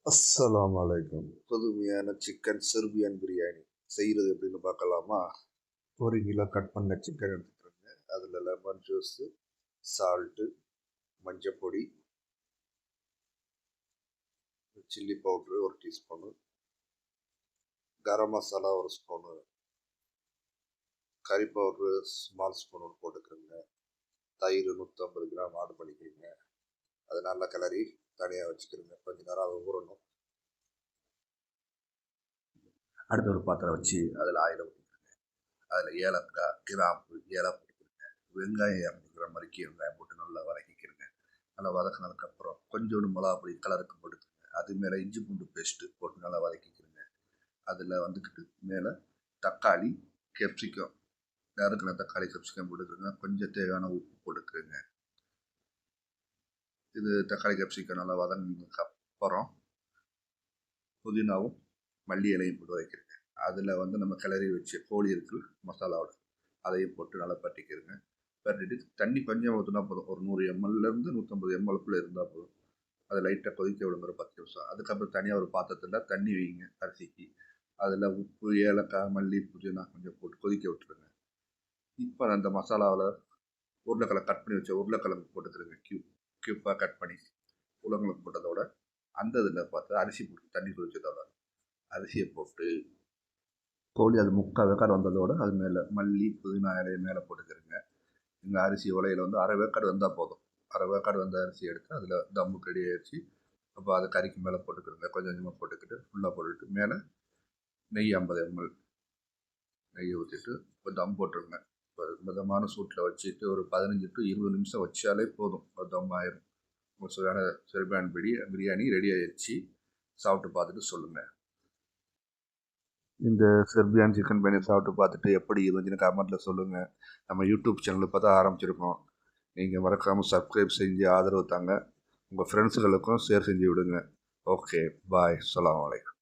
அஸ்ஸலாமு அலைக்கும். புதுமையான சிக்கன் செர்பியன் பிரியாணி செய்கிறது எப்படின்னு பார்க்கலாமா? 1 கிலோ கட் பண்ண சிக்கன் எடுத்துக்கிறேங்க. அதில் லெமன் ஜூஸு, சால்ட்டு, மஞ்சப்பொடி, chilli powder 1 teaspoon, garam masala 1 spoon, கறி பவுட்ரு ஸ்மால் ஸ்பூன் ஒன்று போட்டுக்கிறேங்க. தயிர் 150 கிராம் ஆட் பண்ணிக்கிறேங்க. அது நல்லா கிளறி தனியாக வச்சுக்கிறேங்க. கொஞ்ச நேரம் அதை ஊறணும். அடுத்த ஒரு பாத்திரம் வச்சு அதில் ஆயில் ஊற்றிக்கிறேங்க. அதில் ஏலக்காய், கிராம்பு, ஏலக்காய் போட்டுக்கிறேங்க. வெங்காயம் 200 கிராம் வரைக்கும் வெங்காயம் போட்டு நல்லா வதக்கிக்கிறேங்க. நல்லா வதக்கினதுக்கப்புறம் கொஞ்சோண்டு மிளகா பொடி கலருக்கு போட்டுக்கிறேங்க. அது மேலே இஞ்சி பூண்டு பேஸ்ட்டு போட்டு நல்லா வதக்கிக்கிறேங்க. அதில் வந்துக்கிட்டு மேலே தக்காளி, கேப்சிகம், நறுக்கின தக்காளி கேப்சிகம் போட்டுக்கிறேங்க. கொஞ்சம் தேவையான உப்பு போட்டுக்கிறேங்க. இது தக்காளி கேப்சிகம் நல்லா வதங்கினதுக்கப்புறம் புதினாவும் மல்லி இலையும் போட்டு வைக்கிறேங்க. அதில் நம்ம கிளறி வச்ச கோழி இருக்குது மசாலாவோட, அதையும் போட்டு நல்லா பட்டிக்கிறேங்க. பட்டிட்டு தண்ணி கொஞ்சம் ஊற்றினா போதும். ஒரு 100 எம்எல்லேருந்து 150 எம்எல்க்குள்ளே இருந்தால் போதும். அதை லைட்டாக கொதிக்க விடுங்க ஒரு 10 நிமிஷம். அதுக்கப்புறம் தனியாக ஒரு பாத்திரத்தில் தண்ணி வைங்க அரிசிக்கு. அதில் உப்பு, ஏலக்காய், மல்லி, புதினா கொஞ்சம் போட்டு கொதிக்க விட்டுருங்க. இப்போ அந்த மசாலாவில் உருளைக்கிழங்கு கட் பண்ணி வச்ச உருளைக்கிழங்கு போட்டுக்கிறேங்க. க்யூப்பாக கட் பண்ணி உருளைக்கிழங்கு போட்டதோட அந்த இதில் பார்த்து அரிசி போட்டு தண்ணி கொதிச்சதோட அரிசியை போட்டு கோழி அது 3/4 வேக்காடு வந்ததோடு அது மேலே மல்லி, புதினா இலையை மேலே போட்டுக்கிறேங்க. இந்த அரிசி உலையில் 1/2 வேக்காடு வந்தால் போதும். 1/2 வேக்காடு வந்த அரிசி எடுத்து அதில் தம்முக்கு ரெடி ஆகிடுச்சு. அப்போ அதை கறிக்கு மேலே போட்டுக்கிறேங்க. கொஞ்சம் கொஞ்சமாக போட்டுக்கிட்டு ஃபுல்லாக போட்டுக்கிட்டு மேலே நெய் 50 எம்எல் நெய்யை ஊற்றிட்டு இப்போ தம் போட்டுருங்க. ஒரு மிதமான சூட்டில் வச்சுட்டு ஒரு 15 to 20 நிமிஷம் வச்சாலே போதும். ஒரு தம் ஆயிரும். சுவையான செர்பியன் பிரியாணி ரெடி ஆகிடுச்சு. சாப்பிட்டு பார்த்துட்டு சொல்லுங்கள். இந்த செர்பியன் சிக்கன் பிரியாணி சாப்பிட்டு பார்த்துட்டு எப்படி இருந்துச்சுன்னு கமெண்ட்டில் சொல்லுங்கள். நம்ம யூடியூப் சேனல் இப்போ தான் ஆரம்பிச்சிருக்கோம். நீங்கள் மறக்காமல் சப்ஸ்கிரைப் செஞ்சு ஆதரவு தாங்க. உங்கள் ஃப்ரெண்ட்ஸுகளுக்கும் ஷேர் செஞ்சு விடுங்க. ஓகே, பாய். அஸ்ஸலாமு அலைக்கும்.